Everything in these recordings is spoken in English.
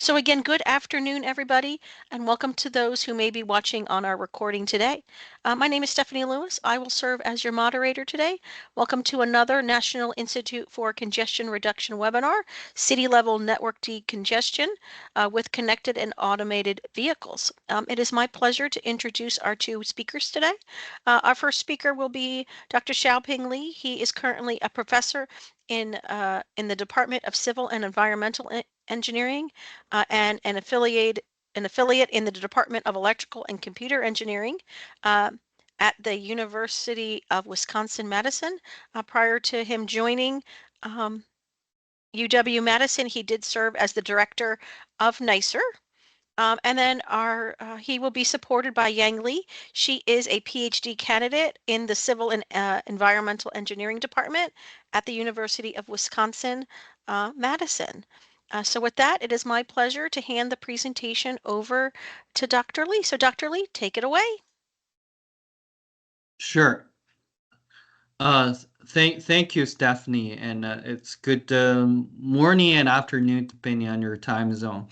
So again, good afternoon, everybody, and welcome to those who may be watching on our recording today. My name is Stephanie Lewis. I will serve as your moderator today. Welcome to another National Institute for Congestion Reduction webinar, City Level Network Decongestion with Connected and Automated Vehicles. It is my pleasure to introduce our two speakers today. Our first speaker will be Dr. Xiaoping Li. He is currently a professor in the Department of Civil and Environmental Engineering and an affiliate in the Department of Electrical and Computer Engineering uh, at the University of Wisconsin-Madison. Prior to him joining UW-Madison, he did serve as the director of NICER. And then he will be supported by Yang Li. She is a PhD candidate in the Civil and Environmental Engineering Department at the University of Wisconsin-Madison. So with that, it is my pleasure to hand the presentation over to Dr. Li. So Dr. Li, take it away. Sure. Thank you, Stephanie, and it's good morning and afternoon depending on your time zone.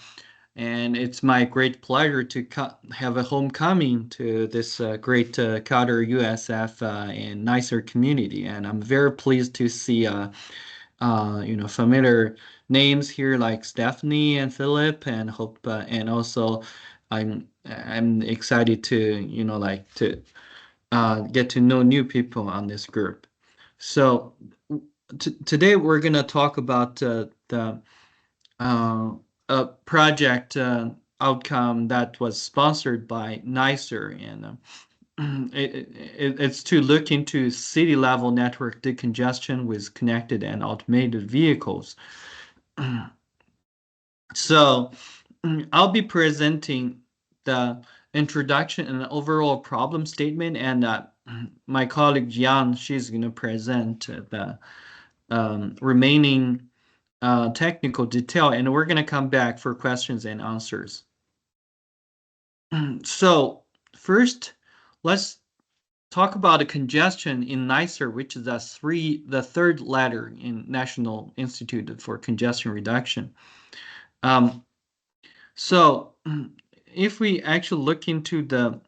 And it's my great pleasure to have a homecoming to this great Qatar USF and NICER community, and I'm very pleased to see familiar names here like Stephanie and Philip, and hope and also I'm excited to get to know new people on this group. So today we're going to talk about the project outcome that was sponsored by NICER, and it's to look into city level network decongestion with connected and automated vehicles. So I'll be presenting the introduction and overall problem statement, and my colleague Jian, she's going to present the remaining technical detail, and we're going to come back for questions and answers. So first, let's talk about the congestion in NICER, which is the third letter in National Institute for Congestion Reduction. So if we actually look into the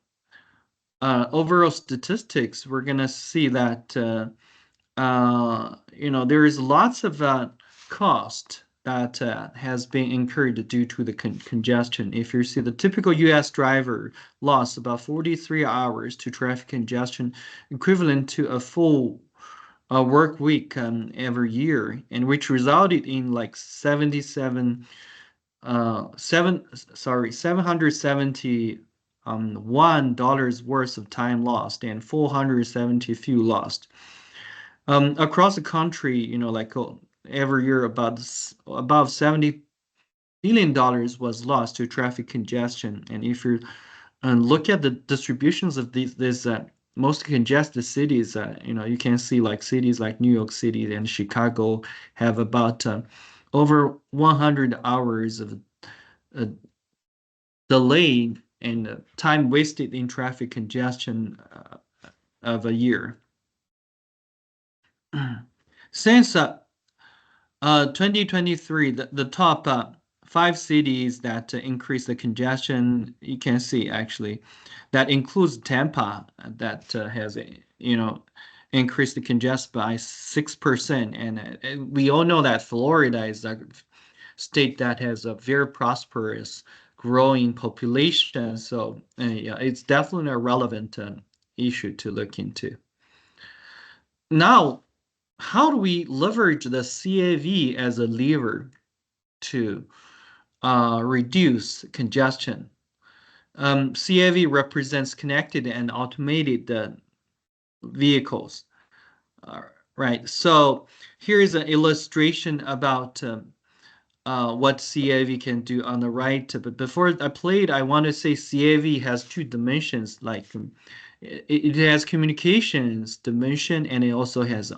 overall statistics, we're going to see that there is lots of cost that has been incurred due to the congestion. If you see the typical U.S. driver lost about 43 hours to traffic congestion, equivalent to a full work week every year, and which resulted in like $771 worth of time lost and 470 fuel lost. Across the country, every year above $70 billion was lost to traffic congestion. And if you look at the distributions of these most congested cities, you can see like cities like New York City and Chicago have about over 100 hours of delay and time wasted in traffic congestion of a year. Since 2023, the top 5 cities that increase the congestion, you can see actually that includes Tampa, that has increased the congestion by 6%, and we all know that Florida is a state that has a very prosperous growing population, so it's definitely a relevant issue to look into. Now, how do we leverage the CAV as a lever to reduce congestion? CAV represents connected and automated vehicles. Right, so here is an illustration about what CAV can do on the right. But before I play it, I want to say CAV has 2 dimensions. Like it has communications dimension, and it also has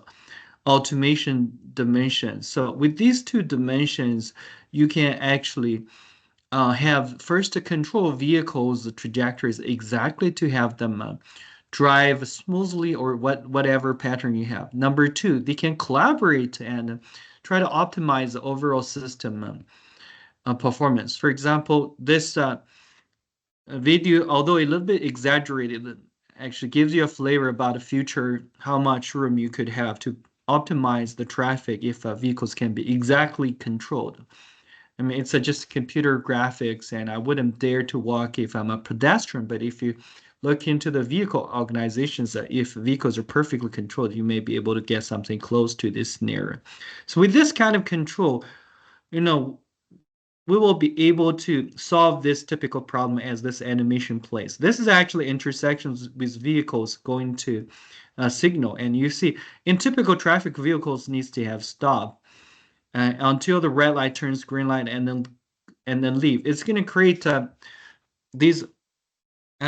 automation dimension. So with these 2 dimensions, you can actually have first to control vehicles' trajectories exactly to have them drive smoothly or whatever pattern you have. Number 2, they can collaborate and try to optimize the overall system performance. For example, this video, although a little bit exaggerated, actually gives you a flavor about the future, how much room you could have to optimize the traffic if vehicles can be exactly controlled. I mean, it's just computer graphics, and I wouldn't dare to walk if I'm a pedestrian. But if you look into the vehicle organizations, if vehicles are perfectly controlled, you may be able to get something close to this scenario. So with this kind of control, you know, we will be able to solve this typical problem as this animation plays. This is actually intersections with vehicles going to signal. And you see, in typical traffic, vehicles needs to have stop until the red light turns green light and then leave. It's going to create these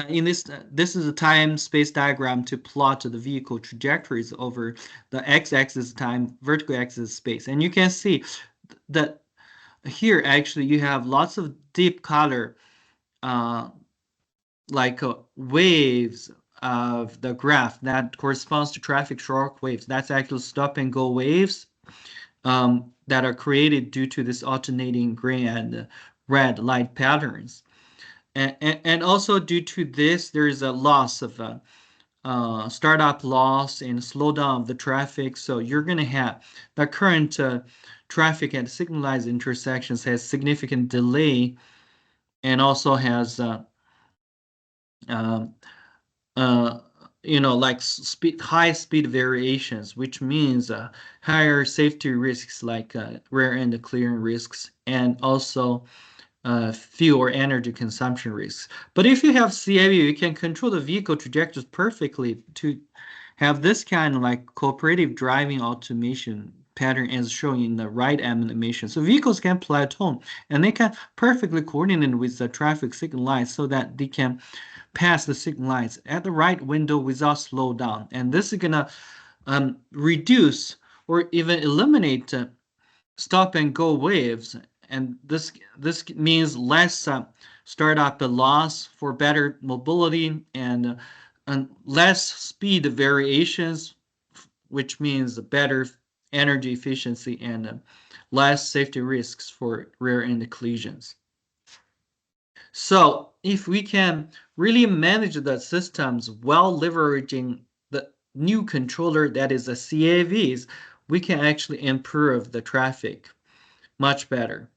in this is a time space diagram to plot the vehicle trajectories over the x-axis time, vertical axis space. And you can see that here actually you have lots of deep color uh, like waves of the graph that corresponds to traffic shock waves. That's actually stop and go waves that are created due to this alternating green and red light patterns. And also due to this, there is a loss of startup loss and slowdown of the traffic. So you're going to have the current traffic at signalized intersections has significant delay and also has um, uh, like high speed variations, which means higher safety risks like rear end clearing risks and also fuel or energy consumption risks. But if you have CAV, you can control the vehicle trajectories perfectly to have this kind of like cooperative driving automation pattern as shown in the right animation. So vehicles can plateau and they can perfectly coordinate with the traffic signal lights so that they can pass the signal lights at the right window without slow down. And this is gonna reduce or even eliminate stop and go waves, and this means less startup loss for better mobility and less speed variations, which means better energy efficiency and less safety risks for rear end collisions. So if we can really manage the systems while leveraging the new controller that is the CAVs, we can actually improve the traffic much better.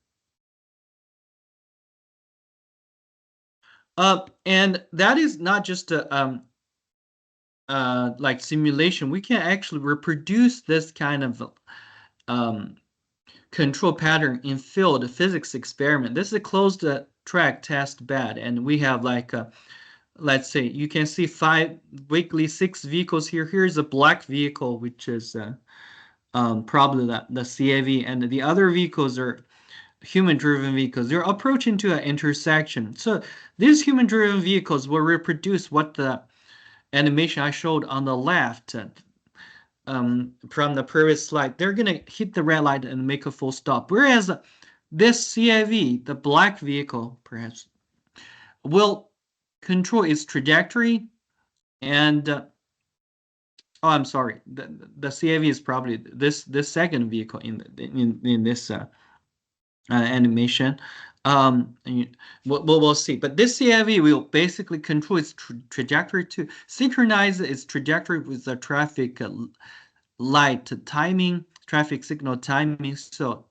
And that is not just a like simulation. We can actually reproduce this kind of um, control pattern in field physics experiment. This is a closed track test bed, and we have like let's say you can see weekly 6 vehicles here. Here's a black vehicle, which is probably the CAV, and the other vehicles are human-driven vehicles. They're approaching to an intersection. So these human-driven vehicles will reproduce what the animation I showed on the left from the previous slide. They're going to hit the red light and make a full stop. Whereas this CIV, the black vehicle, perhaps, will control its trajectory and oh, I'm sorry. The CIV is probably this second vehicle in this animation. We'll see. But this CIV will basically control its trajectory to synchronize its trajectory with the traffic light timing, traffic signal timing. So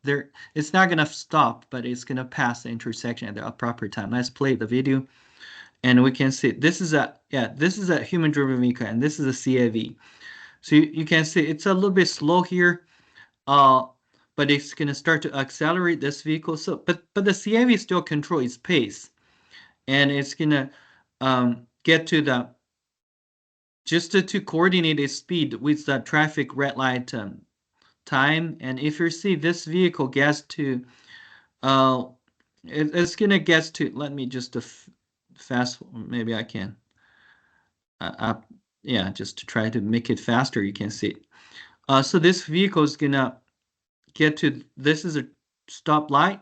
it's not gonna stop, but it's gonna pass the intersection at the proper time. Let's play the video, and we can see this is a human-driven vehicle, and this is a CIV. So you can see it's a little bit slow here. Uh, but it's going to start to accelerate this vehicle. So, but the CIV still control its pace, and it's going to get to the just to coordinate its speed with the traffic red light time. And if you see this vehicle gets to, uh, it's going to get to. Let me just fast. Maybe I can. Yeah, just to try to make it faster. You can see. So this vehicle is gonna get to this is a stop light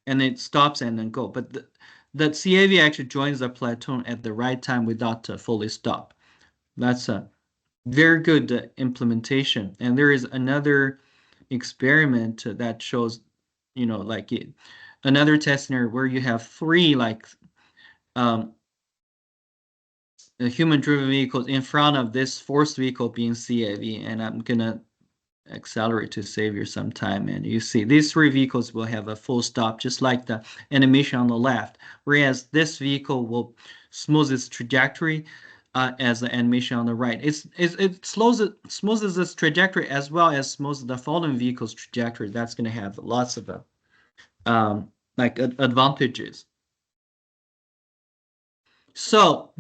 and it stops and then go. But the CAV actually joins the plateau at the right time without fully stop. That's a very good implementation. And there is another experiment that shows like another test scenario where you have three like human-driven vehicles in front of this fourth vehicle being CAV, and I'm gonna accelerate to save you some time. And you see these three vehicles will have a full stop, just like the animation on the left, whereas this vehicle will smooth its trajectory as the animation on the right. It smoothes its trajectory as well as smooths the following vehicle's trajectory. That's going to have lots of like advantages. So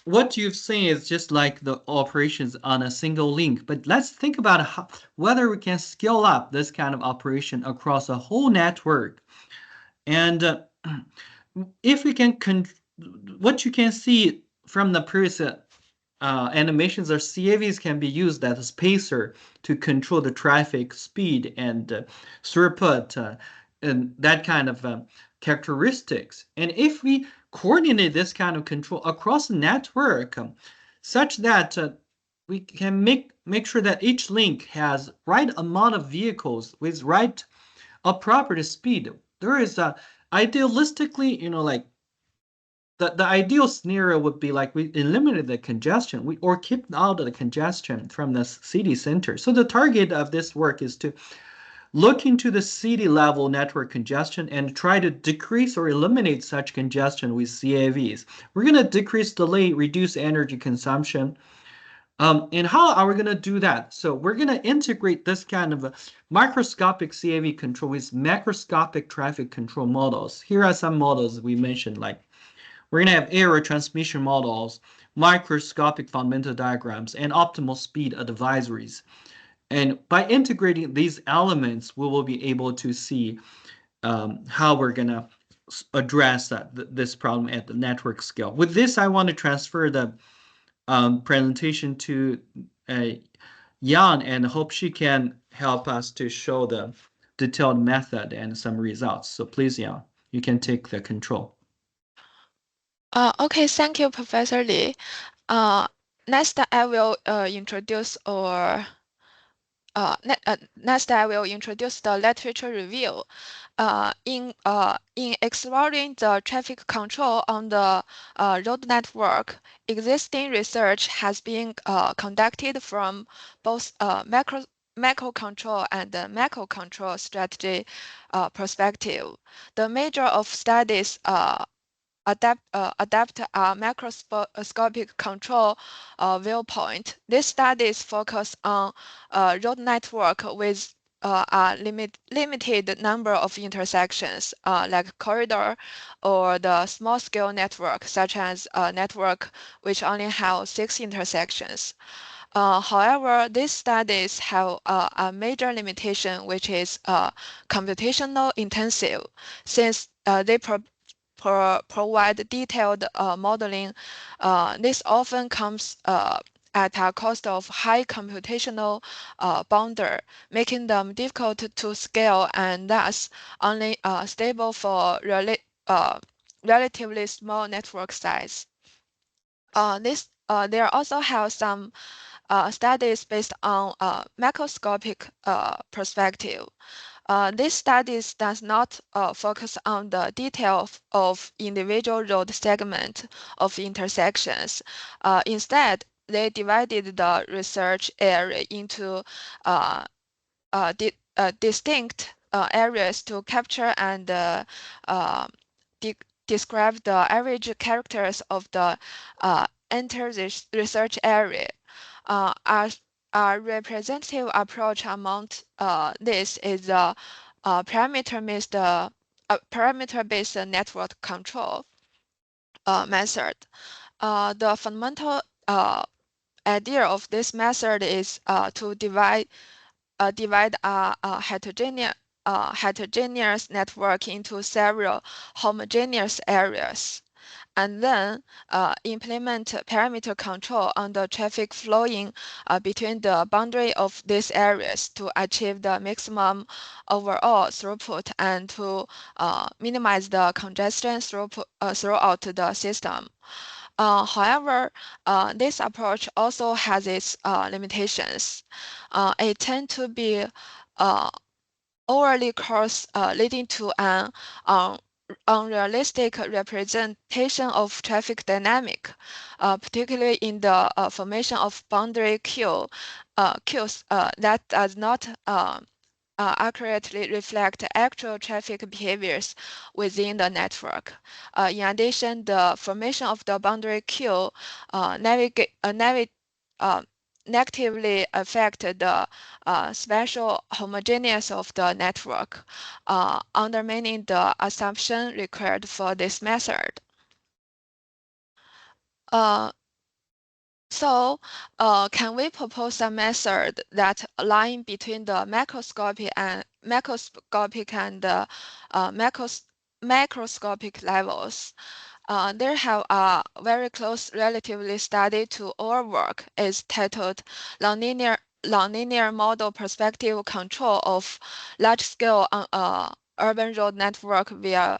what you've seen is just like the operations on a single link, but let's think about whether we can scale up this kind of operation across a whole network. And if we can, what you can see from the previous animations are CAVs can be used as a spacer to control the traffic speed and throughput and that kind of characteristics. And if we coordinate this kind of control across the network such that we can make sure that each link has right amount of vehicles with right appropriate speed, there is a idealistically, like the ideal scenario would be like we eliminate the congestion or keep out of the congestion from the city center. So the target of this work is to look into the city level network congestion and try to decrease or eliminate such congestion with CAVs. We're going to decrease delay, reduce energy consumption. And how are we going to do that? So we're going to integrate this kind of a microscopic CAV control with macroscopic traffic control models. Here are some models we mentioned, like we're going to have error transmission models, microscopic fundamental diagrams, and optimal speed advisories. And by integrating these elements, we will be able to see how we're going to address this problem at the network scale. With this, I want to transfer the presentation to Yan and hope she can help us to show the detailed method and some results. So please, Yan, you can take the control. Okay, thank you, Professor Lee. Next, I will introduce the literature review. In exploring the traffic control on the road network, existing research has been conducted from both macro control and macro control strategy perspective. The major of studies adapt a macroscopic control viewpoint. These studies focus on road network with a limited number of intersections, like corridor or the small-scale network, such as a network which only have 6 intersections. However, these studies have a major limitation, which is computational intensive, since they provide detailed modeling. This often comes at a cost of high computational boundary, making them difficult to scale and thus only stable for relatively small network size. There also have some studies based on macroscopic perspective. These studies does not focus on the detail of individual road segment of intersections. Instead, they divided the research area into distinct areas to capture and describe the average characters of the entire research area. A representative approach among this is a parameter-based network control method. The fundamental idea of this method is to divide a heterogeneous network into several homogeneous areas, and then implement parameter control on the traffic flowing between the boundary of these areas to achieve the maximum overall throughput and to minimize the congestion throughout the system. However, this approach also has its limitations. It tends to be overly coarse, leading to an unrealistic representation of traffic dynamic, particularly in the formation of boundary queues that does not accurately reflect actual traffic behaviors within the network. In addition, the formation of the boundary queue negatively affect the spatial homogeneous of the network, undermining the assumption required for this method. So, can we propose a method that align between the macroscopic and macroscopic levels? There have a very close relatively study to our work is titled Nonlinear Model Perspective Control of Large-Scale Urban Road Network via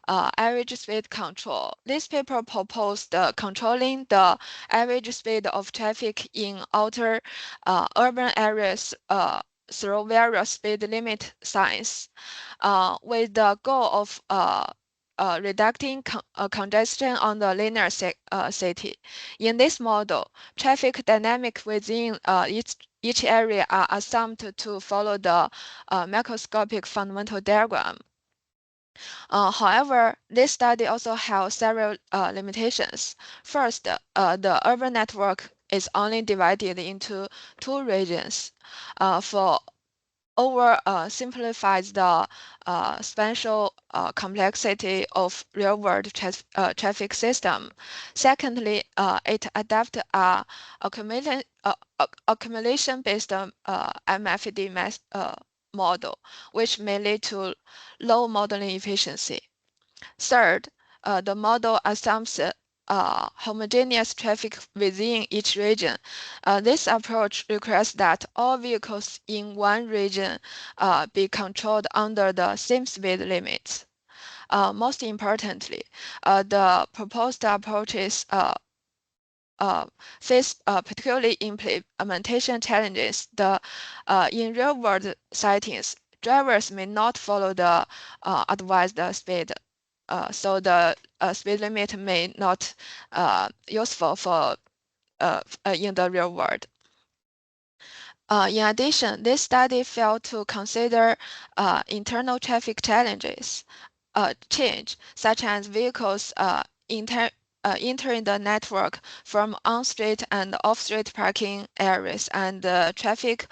average speed control. This paper proposed controlling the average speed of traffic in outer urban areas through various speed limit signs, with the goal of reducing congestion on the linear city. In this model, traffic dynamics within each area are assumed to follow the macroscopic fundamental diagram. However, this study also has several limitations. First, the urban network is only divided into two regions. For over simplifies the spatial complexity of real-world traffic system. Secondly, it adopts a accumulation-based MFD model, which may lead to low modeling efficiency. Third, the model assumes homogeneous traffic within each region. This approach requires that all vehicles in one region be controlled under the same speed limits. Most importantly, the proposed approaches face particularly implementation challenges. In real-world settings, drivers may not follow the advised speed, so the speed limit may not useful for in the real world. In addition, this study failed to consider internal traffic change, such as vehicles entering the network from on-street and off-street parking areas and traffic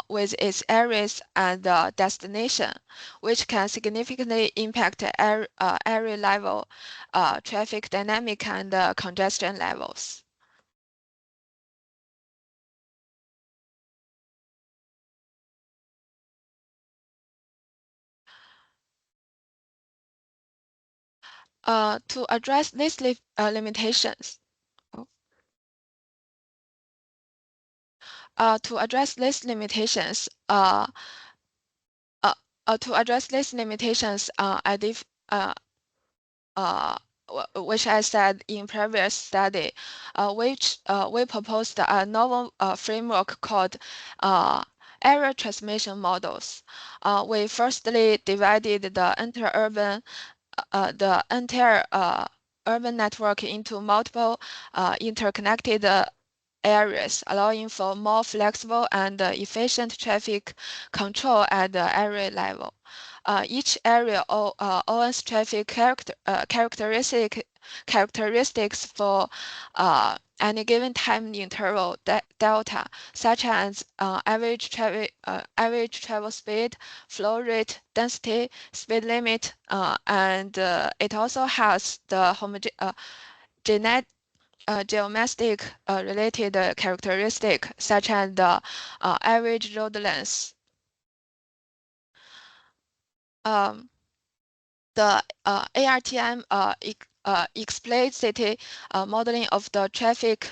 with its areas and destination, which can significantly impact area level traffic dynamic and congestion levels. To address these limitations, to address these limitations, which I said in previous study, we proposed a novel framework called area transmission models. We firstly divided the entire urban network into multiple interconnected areas, allowing for more flexible and efficient traffic control at the area level. Each area owns traffic characteristics for any given time interval delta, such as average travel speed, flow rate, density, speed limit, and it also has the geometric related characteristic, such as the average road length. The ARTM explicit modeling of the traffic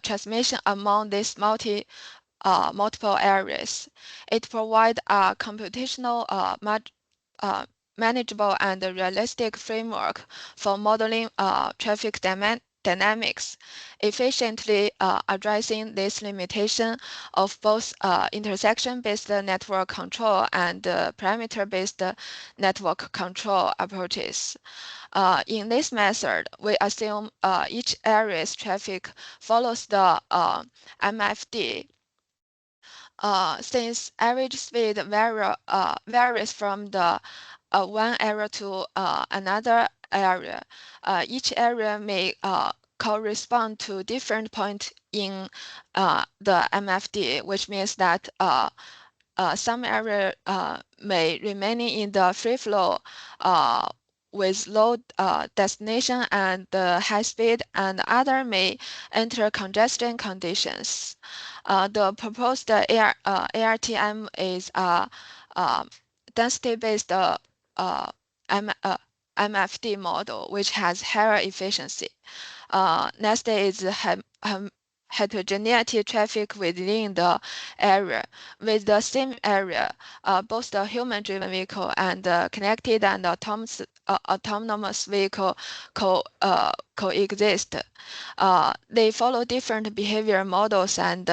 transmission among these multiple areas. It provides a computational manageable and realistic framework for modeling traffic dynamics, efficiently addressing this limitation of both intersection-based network control and parameter-based network control approaches. In this method, we assume each area's traffic follows the MFD. Since average speed varies from the one area to another area, each area may correspond to different point in the MFD, which means that some area may remain in the free flow with low destination and high speed, and other may enter congestion conditions. The proposed ARTM is a density-based MFD model, which has higher efficiency. Next is heterogeneity traffic within the area. With the same area, both the human-driven vehicle and connected and autonomous vehicle coexist. They follow different behavior models and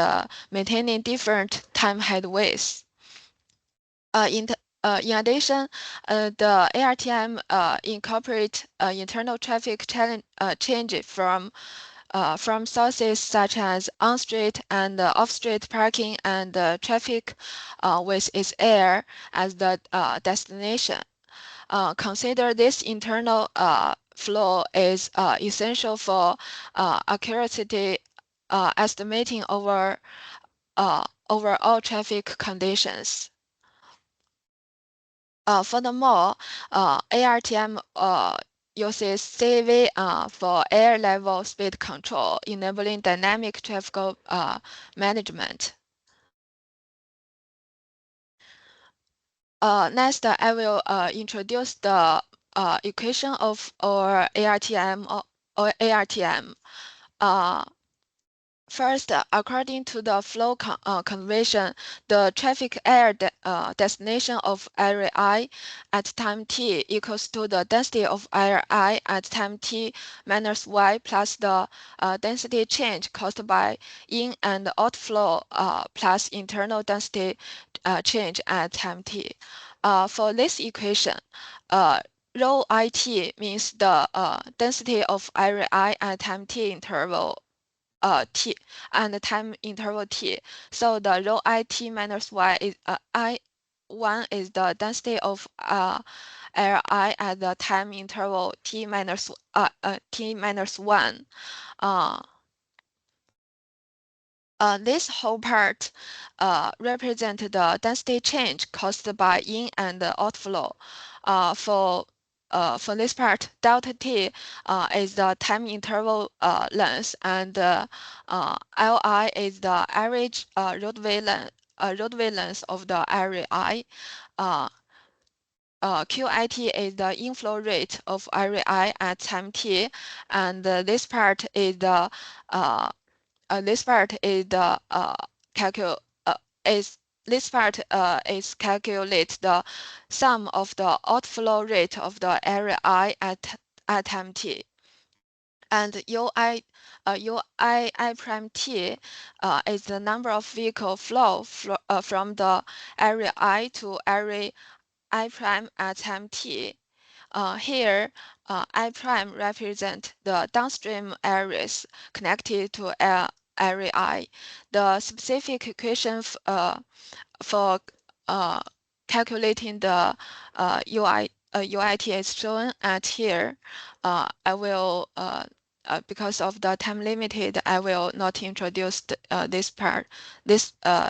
maintaining different time headways. In addition, the ARTM incorporate internal traffic change from sources such as on-street and off-street parking and traffic with its air as the destination. Consider this internal flow is essential for accuracy estimating over overall traffic conditions. Furthermore, ARTM uses CAV for air level speed control, enabling dynamic traffic management. Next, I will introduce the equation of our ARTM or ARTM. First, according to the flow convention, the traffic air destination of area I at time t equals to the density of area I at time t minus y plus the density change caused by in and outflow plus internal density change at time t. For this equation, rho it means the density of area I at time t interval t and time interval t. So the rho it minus y is I1 is the density of area I at the time interval t minus 1. This whole part represent the density change caused by in and outflow. For this part, delta t is the time interval length, and Li is the average roadway length of the area I. QIT is the inflow rate of area I at time t, and this part is the calculate the sum of the outflow rate of the area I at time t. And UI prime t is the number of vehicle flow from the area I to area I prime at time t. Here, I prime represent the downstream areas connected to area I. The specific equation for calculating the UIT is shown at here. I will because of the time limited, I will not introduce this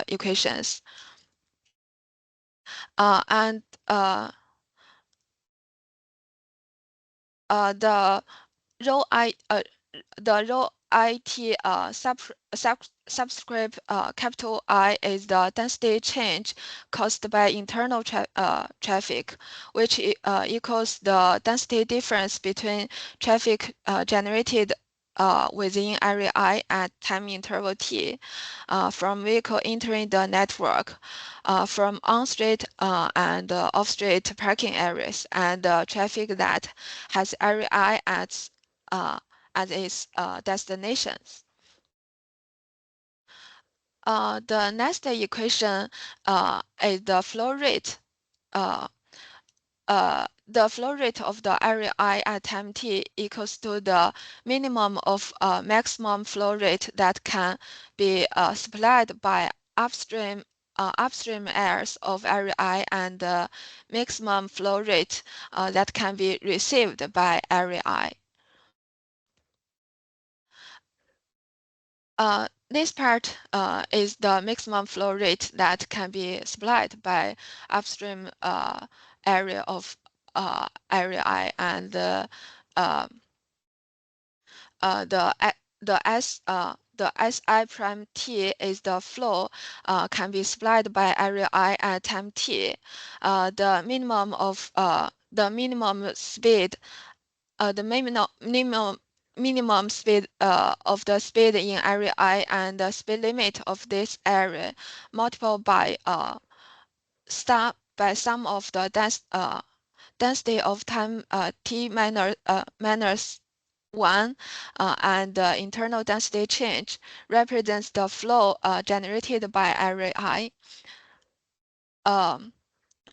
equations. And the rho it subscript capital I is the density change caused by internal traffic, which equals the density difference between traffic generated within area I at time interval t from vehicle entering the network from on-street and off-street parking areas and traffic that has area I as its destinations. The next equation is the flow rate. The flow rate of the area I at time t equals to the minimum of maximum flow rate that can be supplied by upstream airs of area I and the maximum flow rate that can be received by area I. This part is the maximum flow rate that can be supplied by upstream area of area I, and the Si prime t is the flow can be supplied by area I at time t. The minimum of the minimum speed the minimum speed of the speed in area I and the speed limit of this area multiplied by sum of the density of time t minus 1 and the internal density change represents the flow generated by area I.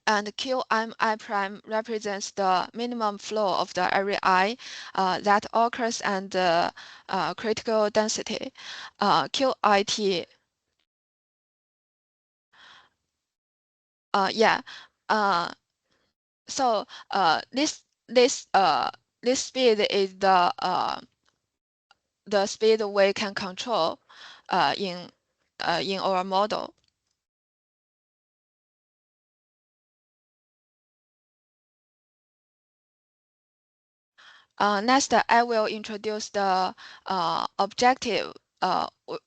And QMI prime represents the minimum flow of the area I that occurs and critical density. QIT, yeah. So this speed is the speed we can control in our model. Next, I will introduce the objective.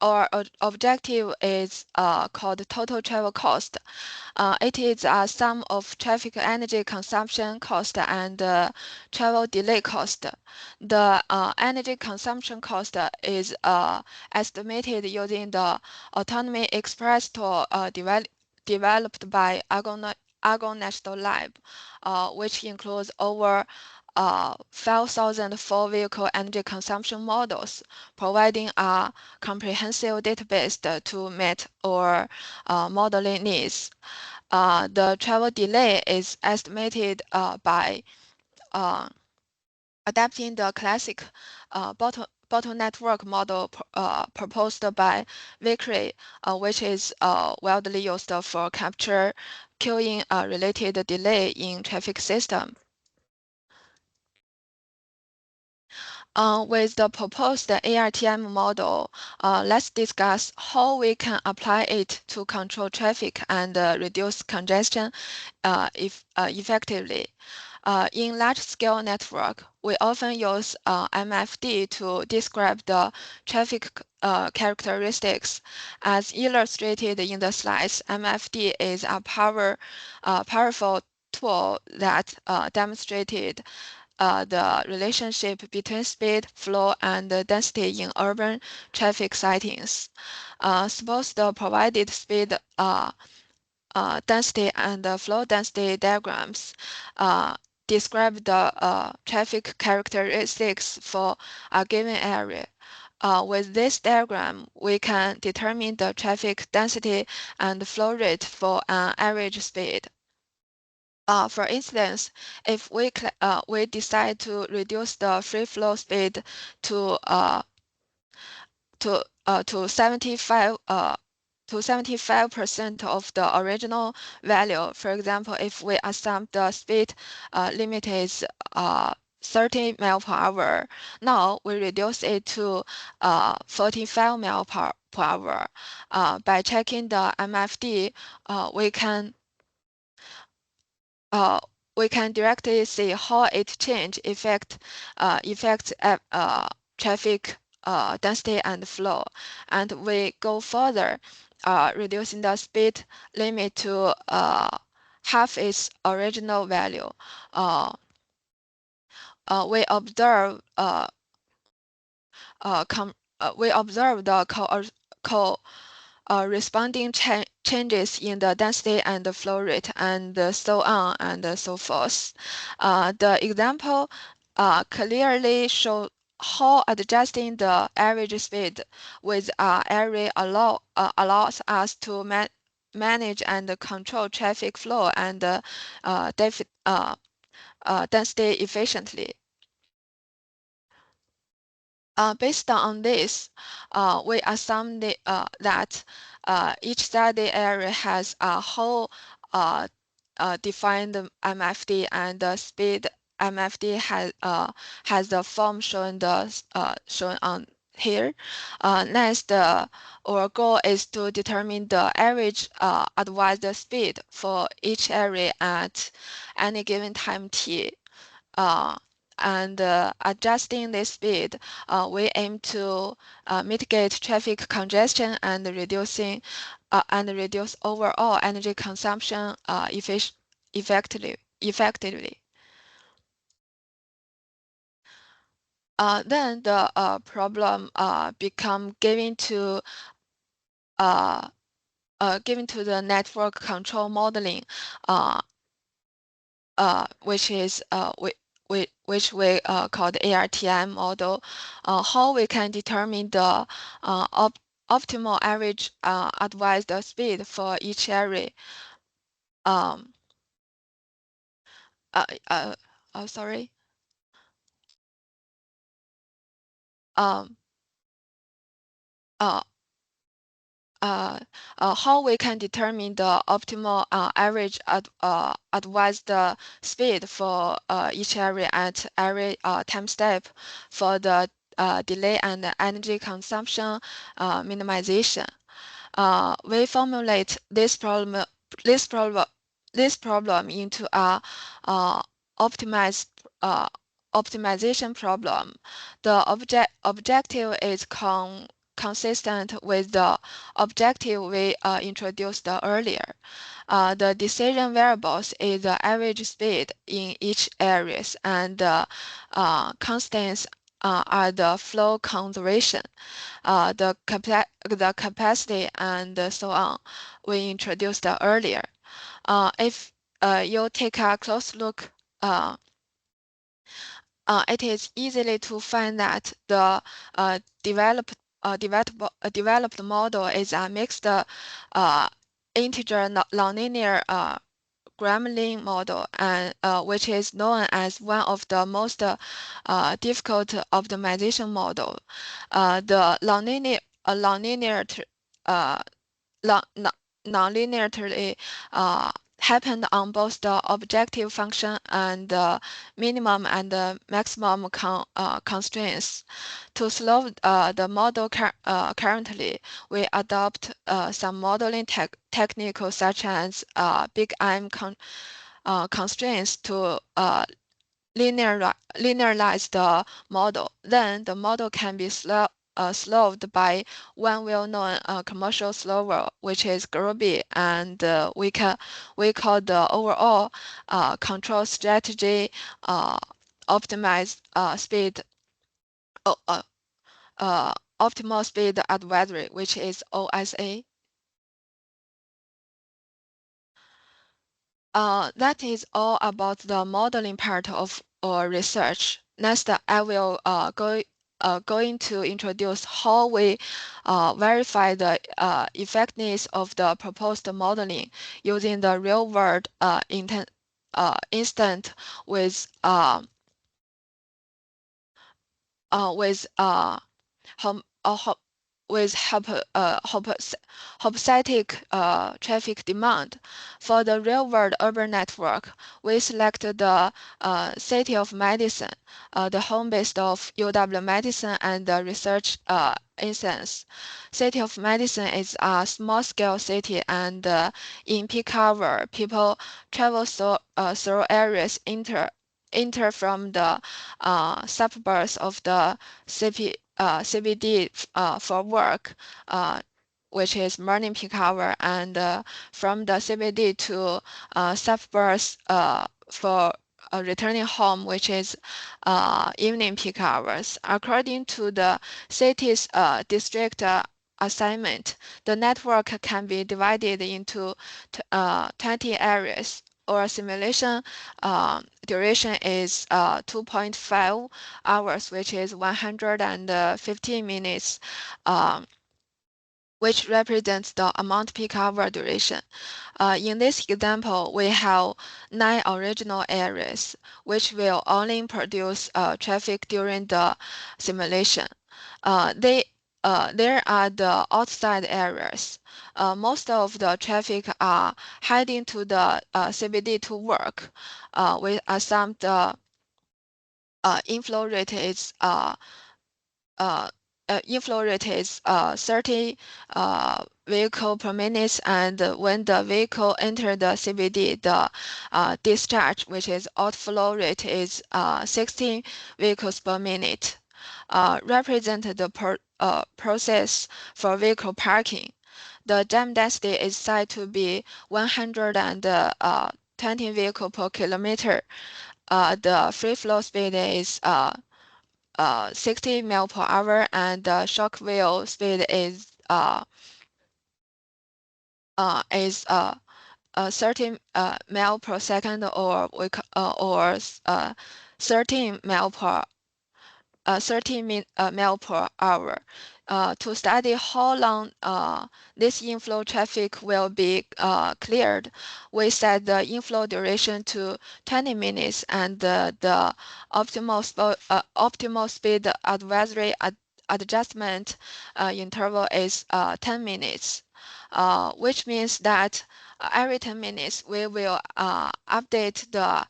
Our objective is called total travel cost. It is a sum of traffic energy consumption cost and travel delay cost. The energy consumption cost is estimated using the autonomy express tool developed by Argonne National Lab, which includes over 5,000 four-vehicle energy consumption models, providing a comprehensive database to meet our modeling needs. The travel delay is estimated by adapting the classic bottle network model proposed by Vickery, which is widely used for capture queuing related delay in traffic system. With the proposed ARTM model, let's discuss how we can apply it to control traffic and reduce congestion effectively. In large-scale network, we often use MFD to describe the traffic characteristics. As illustrated in the slides, MFD is a powerful tool that demonstrated the relationship between speed, flow, and density in urban traffic settings. Suppose the provided speed density and flow density diagrams describe the traffic characteristics for a given area. With this diagram, we can determine the traffic density and flow rate for an average speed. For instance, if we decide to reduce the free flow speed to 75% of the original value. For example, if we assume the speed limit is 30 miles per hour, now we reduce it to 45 miles per hour. By checking the MFD, we can directly see how it affects traffic density and flow, and we go further, reducing the speed limit to half its original value. We observe the corresponding changes in the density and the flow rate, and so on and so forth. The example clearly shows how adjusting the average speed with area allows us to manage and control traffic flow and density efficiently. Based on this, we assume that each study area has a whole defined MFD, and the speed MFD has the form shown on here. Next, our goal is to determine the average advised speed for each area at any given time t. And adjusting this speed, we aim to mitigate traffic congestion and reduce overall energy consumption effectively. Then the problem become given to the network control modeling, which we call the ARTM model. How we can determine the optimal average advised speed for each area. Sorry. How we can determine the optimal average advised speed for each area at every time step for the delay and energy consumption minimization. We formulate this problem into a optimized optimization problem. The objective is consistent with the objective we introduced earlier. The decision variables is the average speed in each areas, and constants are the flow conservation, the capacity, and so on we introduced earlier. If you take a close look, it is easily to find that the developed model is a mixed integer nonlinear Gremlin model, and which is known as one of the most difficult optimization model. The nonlinearity happened on both the objective function and the minimum and the maximum constraints. To solve the model currently, we adopt some modeling techniques such as big M constraints to linearize the model. Then the model can be solved by one well-known commercial solver, which is Groby, and we call the overall control strategy optimize speed. Optimal speed advisory, which is OSA. That is all about the modeling part of our research. Next, I will going to introduce how we verify the effectiveness of the proposed modeling using the real-world instant with hypothetic traffic demand. For the real-world urban network, we selected the city of Madison, the home base of UW-Madison and the research instance. City of Madison is a small-scale city, and in peak hour, people travel through areas enter from the suburbs of the CBD for work, which is morning peak hour, and from the CBD to suburbs for returning home, which is evening peak hours. According to the city's district assignment, the network can be divided into 20 areas. or simulation duration is 2.5 hours, which is 115 minutes, which represents the amount peak hour duration. In this example, we have 9 original areas, which will only produce traffic during the simulation. There are the outside areas. Most of the traffic are heading to the CBD to work. We assume the inflow rate is uh, 30 vehicle per minute, and when the vehicle enter the CBD, the discharge, which is outflow rate, is 16 vehicles per minute. Represent the process for vehicle parking. The jam density is said to be 120 vehicle per kilometer. The free flow speed is 60 mile per hour, and the shock wheel speed is 30 mile per second, or 13 mile per 30 mile per hour. To study how long this inflow traffic will be cleared, we set the inflow duration to 20 minutes, and the optimal speed advisory adjustment interval is 10 minutes, which means that every 10 minutes we will update the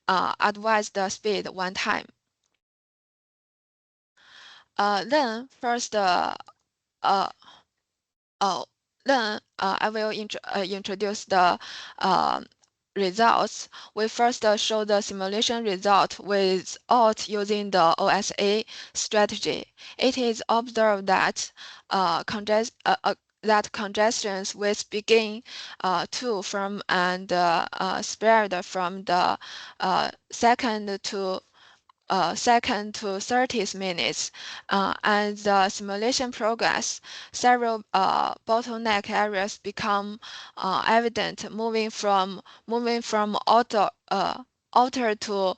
advised speed one time. Then first, uh, oh, then I will introduce the results. We first show the simulation result without using the OSA strategy. It is observed that that congestions which begin to form and spread from the second to 30 minutes. As the simulation progress, several bottleneck areas become evident, moving from outer to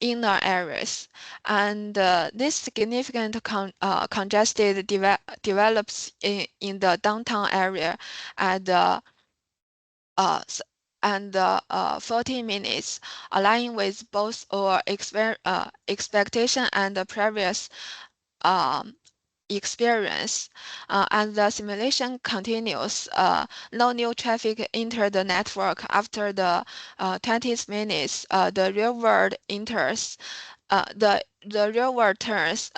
inner areas, and this significant congested develops in the downtown area at the and 14 minutes, aligning with both our expectation and the previous experience. As the simulation continues, no new traffic enter the network after the 20 minutes. The real world enters. The real world turns.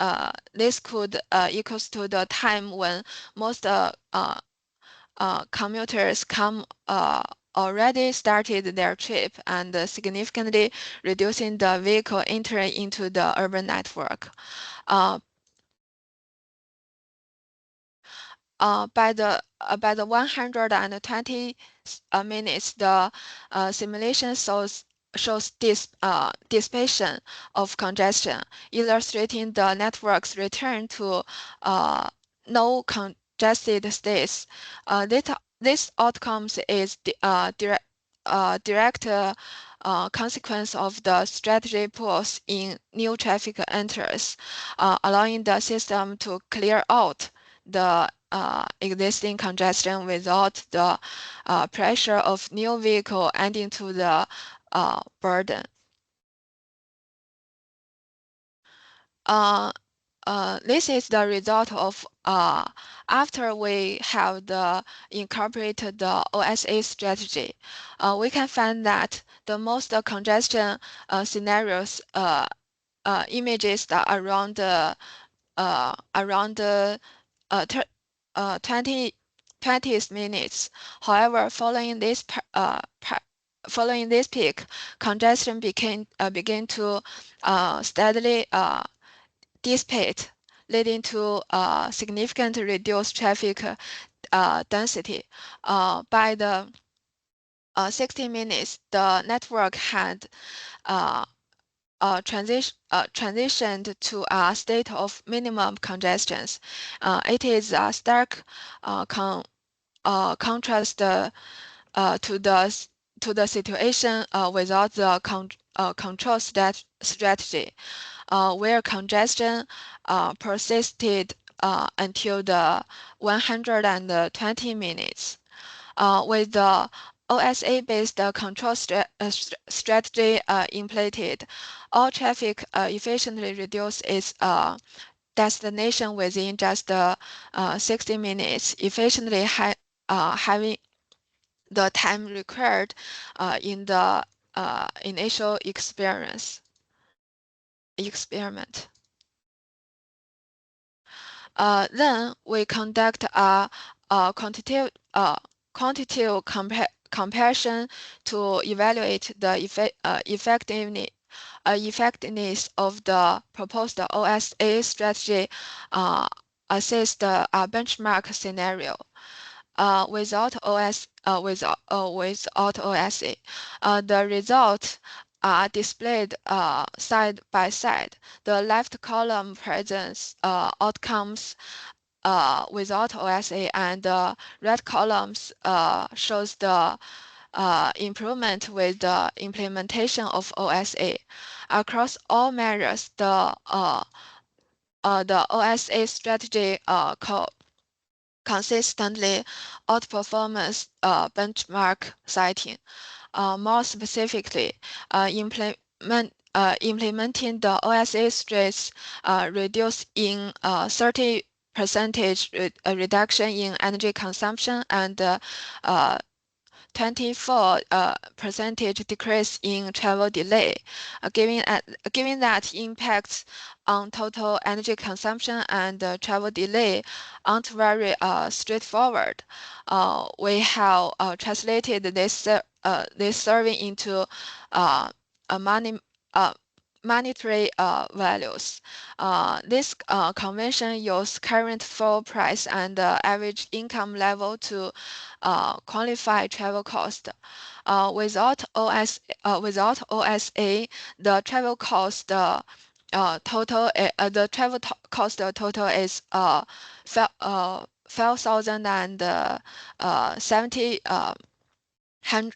This could equals to the time when most commuters already started their trip, and significantly reducing the vehicle entry into the urban network. By the 120 minutes, the simulation shows this dissipation of congestion, illustrating the network's return to no congested states. This outcomes is direct consequence of the strategy pools in new traffic enters, allowing the system to clear out the existing congestion without the pressure of new vehicle adding to the burden. This is the result of after we have incorporated the OSA strategy. We can find that the most congestion scenarios images that around 20 minutes. However, following this peak, congestion began to steadily dissipate, leading to significantly reduced traffic density. By the 60 minutes, the network had transitioned to a state of minimum congestions. It is a stark contrast to the to the situation without the control strategy, where congestion persisted until the 120 minutes. With the OSA-based control strategy implemented, all traffic efficiently reduced its destination within just 60 minutes, efficiently having the time required in the initial experiment. Then we conduct a quantitative comparison to evaluate the effectiveness of the proposed OSA strategy against the benchmark scenario. Without OSA. The results are displayed side by side. The left column presents outcomes without OSA, and the right columns shows the improvement with the implementation of OSA. Across all measures, the OSA strategy consistently outperforms benchmark setting. More specifically, implementing the OSA strategy reduced in 30% reduction in energy consumption and 24% decrease in travel delay, given that impacts on total energy consumption and travel delay aren't very straightforward. We have translated this survey into monetary values. This convention uses current fuel price and average income level to quantify travel cost. Without OSA, the travel cost total is $5,070 and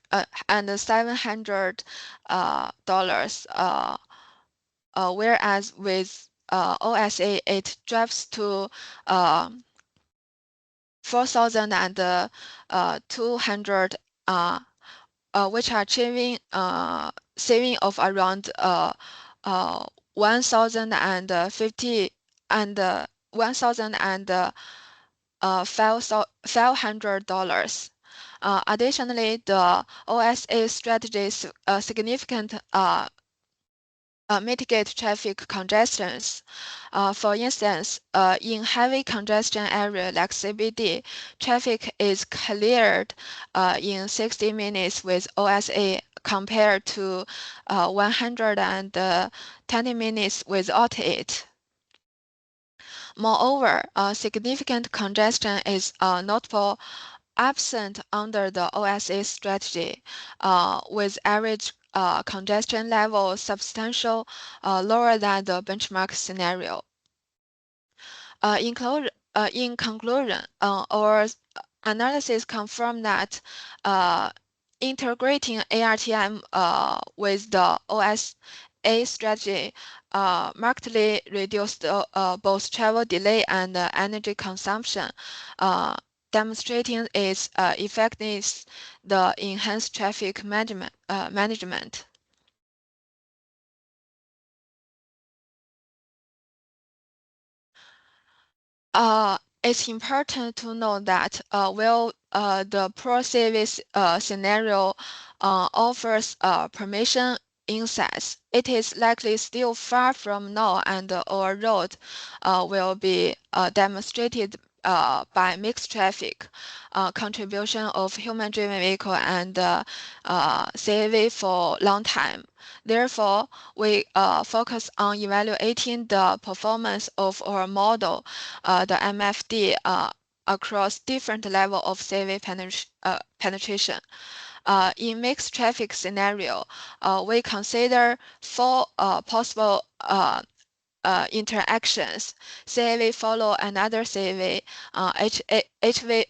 $700 whereas with OSA it drops to 4,200, which are achieving saving of around 1,050 and $500. Additionally, the OSA strategies significant mitigate traffic congestions. For instance, in heavy congestion area like CBD, traffic is cleared in 60 minutes with OSA compared to 120 minutes without it. Moreover, significant congestion is notable absent under the OSA strategy, with average congestion level substantial lower than the benchmark scenario. In conclusion, our analysis confirmed that integrating ARTM with the OSA strategy markedly reduced both travel delay and energy consumption, demonstrating its effectiveness, the enhanced traffic management. It's important to note that while the pro service scenario offers permission insights, it is likely still far from now, and our road will be demonstrated by mixed traffic, contribution of human-driven vehicle, and CAV for long time. Therefore, we focus on evaluating the performance of our model, the MFD, across different levels of CAV penetration. In mixed traffic scenario, we consider 4 possible interactions. CAV follow another CAV, HV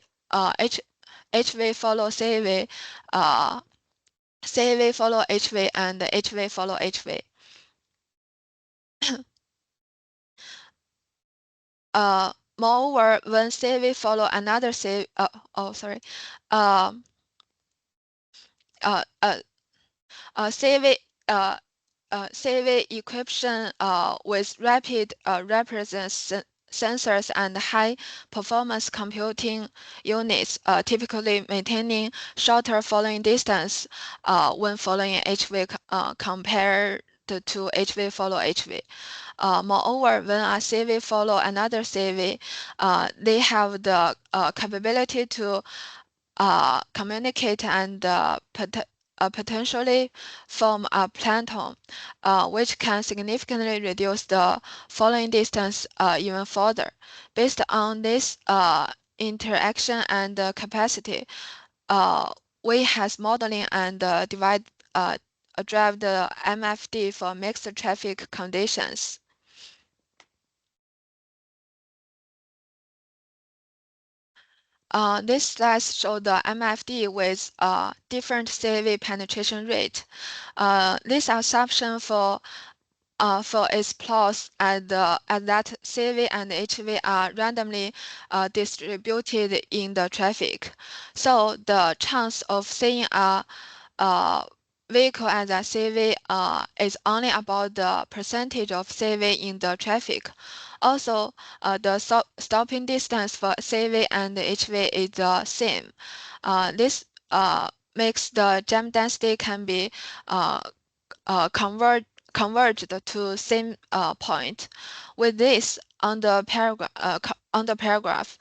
follow CAV, CAV follow HV and HV follow HV. Moreover, when CAV follow another CAV, CAV CV encryption with rapid represents sensors and high performance computing units, typically maintaining shorter following distance when following HV compared to HV follow HV. Moreover, when a CV follow another CV, they have the capability to communicate and potentially form a plateau, which can significantly reduce the following distance even further. Based on this interaction and capacity, we has modeling and drive the MFD for mixed traffic conditions. This slide shows the MFD with different CV penetration rate. This assumption for its plots at that CV and HV are randomly distributed in the traffic. So the chance of seeing a vehicle as a CV is only about the percentage of CV in the traffic. Also, the stopping distance for CV and HV is the same. This makes the jam density can be converged to same point. With this, on the paragraph,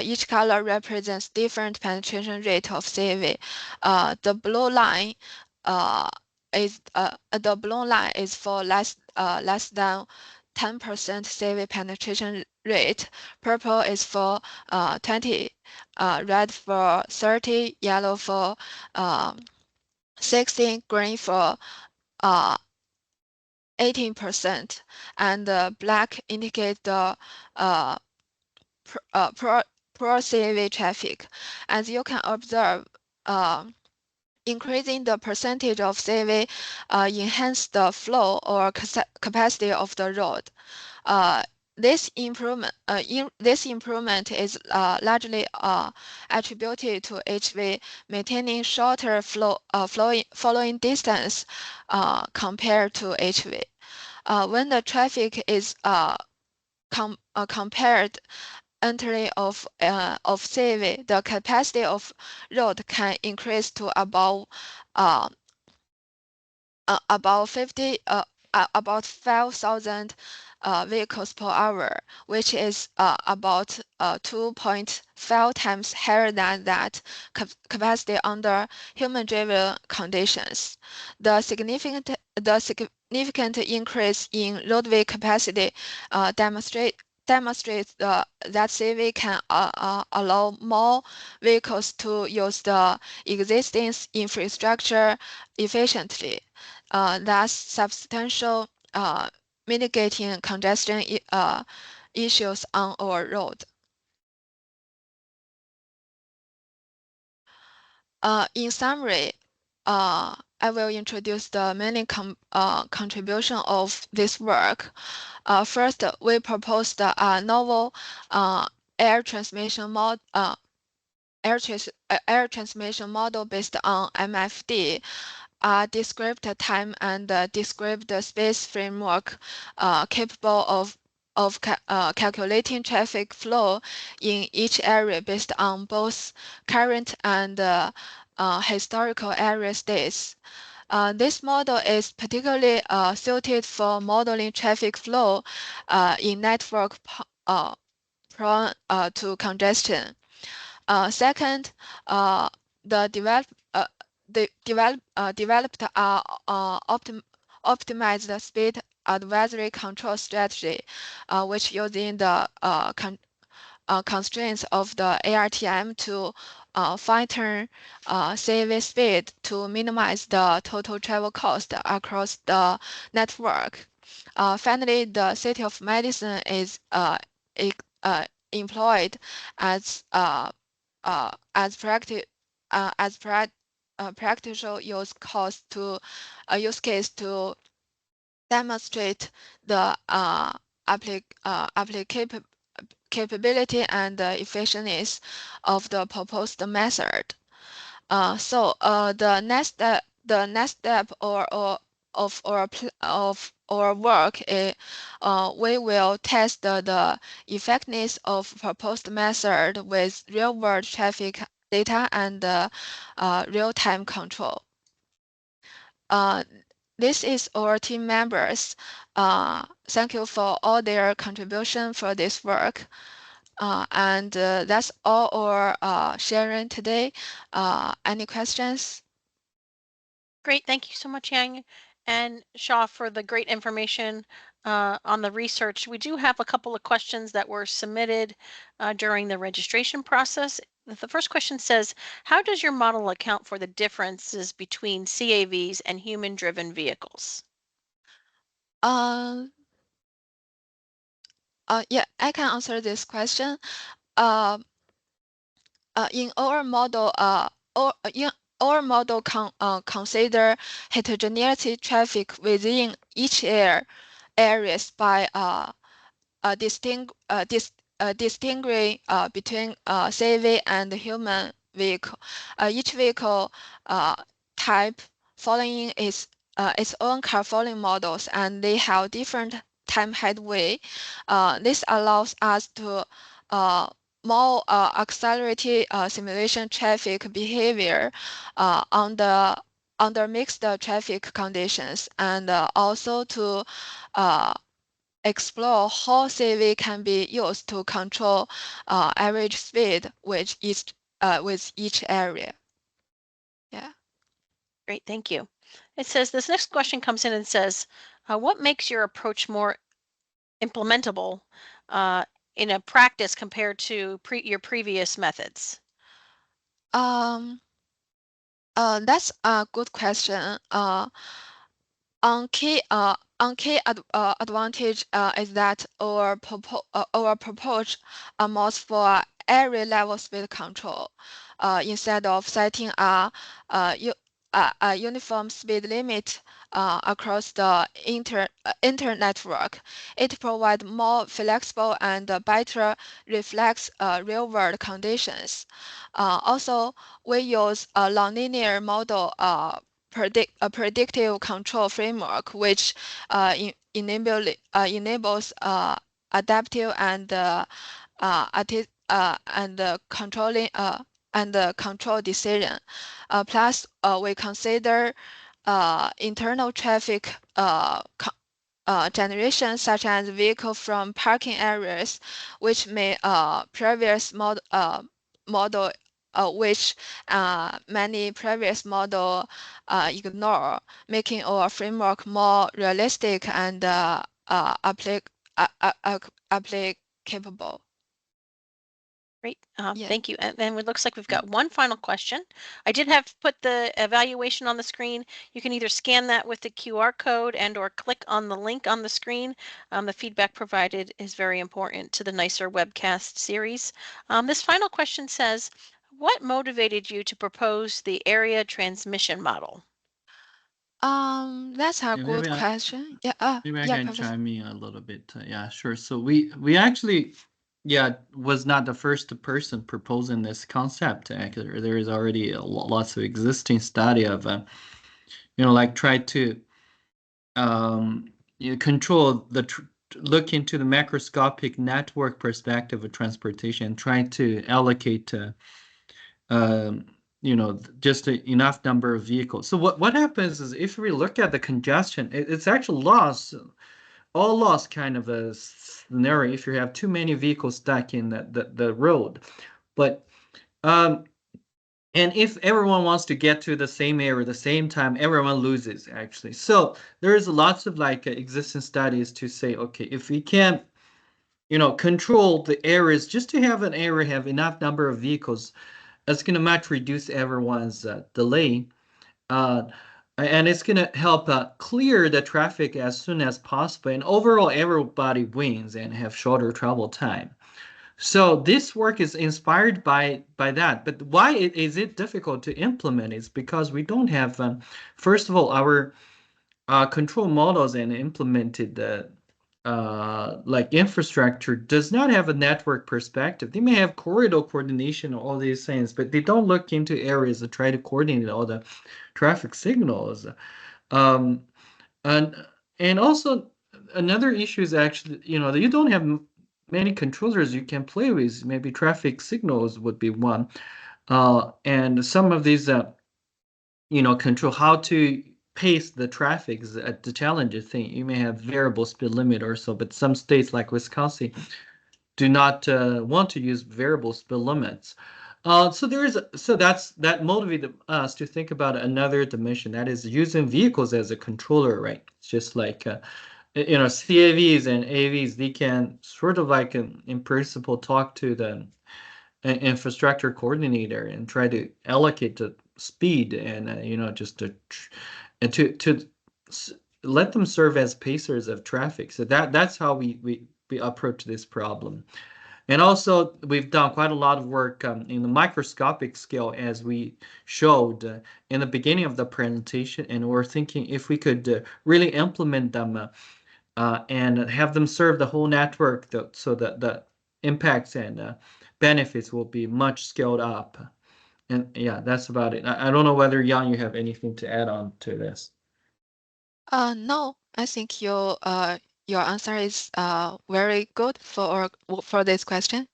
each color represents different penetration rate of CV. The blue line is for less than 10% CV penetration rate. Purple is for 20, red for 30, yellow for 16, green for 18%, and black indicate the poor CV traffic. As you can observe, increasing the percentage of CV enhance the flow or capacity of the road. This improvement is largely attributed to HV maintaining shorter following distance compared to HV. When the traffic is compared entirely of CV, the capacity of road can increase to about 5,000 vehicles per hour, which is about 2.5 times higher than that capacity under human-driven conditions. The significant increase in roadway capacity demonstrates that CV can allow more vehicles to use the existing infrastructure efficiently, thus substantial mitigating congestion issues on our road. In summary, I will introduce the main contribution of this work. First, we proposed a novel air transmission model based on MFD, described time and described space framework capable of calculating traffic flow in each area based on both current and historical area states. This model is particularly suited for modeling traffic flow in network prone to congestion. Second, the developed optimized speed advisory control strategy, which using the constraints of the ARTM to fine-tune CV speed to minimize the total travel cost across the network. Finally, the city of Madison is employed as practice practical use case to demonstrate the capability and efficiency of the proposed method. The next step of our work is we will test the effectiveness of proposed method with real-world traffic data and real-time control. This is our team members. Thank you for all their contribution for this work. That's all our sharing today. Any questions? Great. Thank you so much, Yang and Shaw, for the great information on the research. We do have a couple of questions that were submitted during the registration process. The first question says, how does your model account for the differences between CAVs and human-driven vehicles? Yeah, I can answer this question. In our model, consider heterogeneity traffic within each areas by distinguishing between CAV and human vehicle. Each vehicle type following its own car following models, and they have different time headway. This allows us to more accelerated simulation traffic behavior under mixed traffic conditions, and also to explore how CAV can be used to control average speed with each area. Yeah. Great, thank you. It says this next question comes in and says, what makes your approach more implementable in a practice compared to your previous methods? That's a good question. Key advantage is that our approach allows for area level speed control instead of setting a uniform speed limit across the network. It provides more flexible and better reflects real-world conditions. Also, we use a nonlinear model predictive control framework, which enables adaptive and controlling and control decision. Plus, we consider internal traffic generation, such as vehicle from parking areas, which may previous model which many previous model ignore, making our framework more realistic and applicable. Great, Yeah. thank you. And then it looks like we've got one final question. I did have put the evaluation on the screen. You can either scan that with the QR code and or click on the link on the screen. The feedback provided is very important to the nicer webcast series. This final question says, what motivated you to propose the area transmission model? That's a Yeah, good question. Yeah. Maybe I Yeah, can Professor. chime in a little bit. Yeah, sure. So we actually, yeah, was not the first person proposing this concept. Actually, there is already lots of existing study of, like try to control look into the macroscopic network perspective of transportation, try to allocate just enough number of vehicles. So what happens is if we look at the congestion, it's actually all loss kind of a scenario if you have too many vehicles stuck in the road. But and if everyone wants to get to the same area at the same time, everyone loses actually. So there's lots of existing studies to say, okay, if we can control the areas just to have an area have enough number of vehicles, it's going to much reduce everyone's delay. And it's going to help clear the traffic as soon as possible. And overall, everybody wins and have shorter travel time. So this work is inspired by that. But why is it difficult to implement? It's because we don't have, first of all, our control models and implemented like infrastructure does not have a network perspective. They may have corridor coordination and all these things, but they don't look into areas to try to coordinate all the traffic signals. Um, and and also another issue is actually, that you don't have many controllers you can play with. Maybe traffic signals would be one. And some of these, control how to pace the traffic is the challenging thing. You may have variable speed limit or so, but some states like Wisconsin do not want to use variable speed limits. That motivated us to think about another dimension, that is using vehicles as a controller, right? It's just like CAVs and AVs, they can sort of like in principle talk to the infrastructure coordinator and try to allocate the speed and just to let them serve as pacers of traffic. So that's how we approach this problem. And also, we've done quite a lot of work in the microscopic scale, as we showed in the beginning of the presentation. And we're thinking if we could really implement them and have them serve the whole network, so that the impacts and benefits will be much scaled up. And yeah, that's about it. I don't know whether, Yang, you have anything to add on to this. No, I think your answer is very good for this question.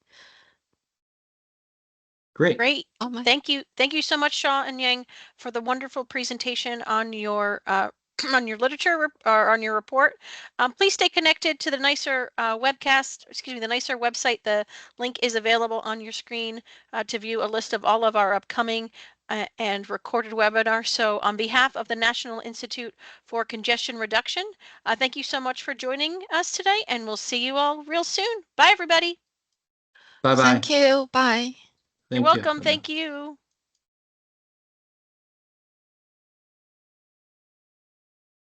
Great. Great. Oh my. Thank you. Thank you so much, Shaw and Yang, for the wonderful presentation on your on your literature or on your report. Please stay connected to the NICER webcast, excuse me, the NICER website. The link is available on your screen to view a list of all of our upcoming and recorded webinars. So on behalf of the National Institute for Congestion Reduction, thank you so much for joining us today, and we'll see you all real soon. Bye, everybody. Bye-bye. Thank you. Bye. You're Thank you. welcome. Bye-bye. Thank you.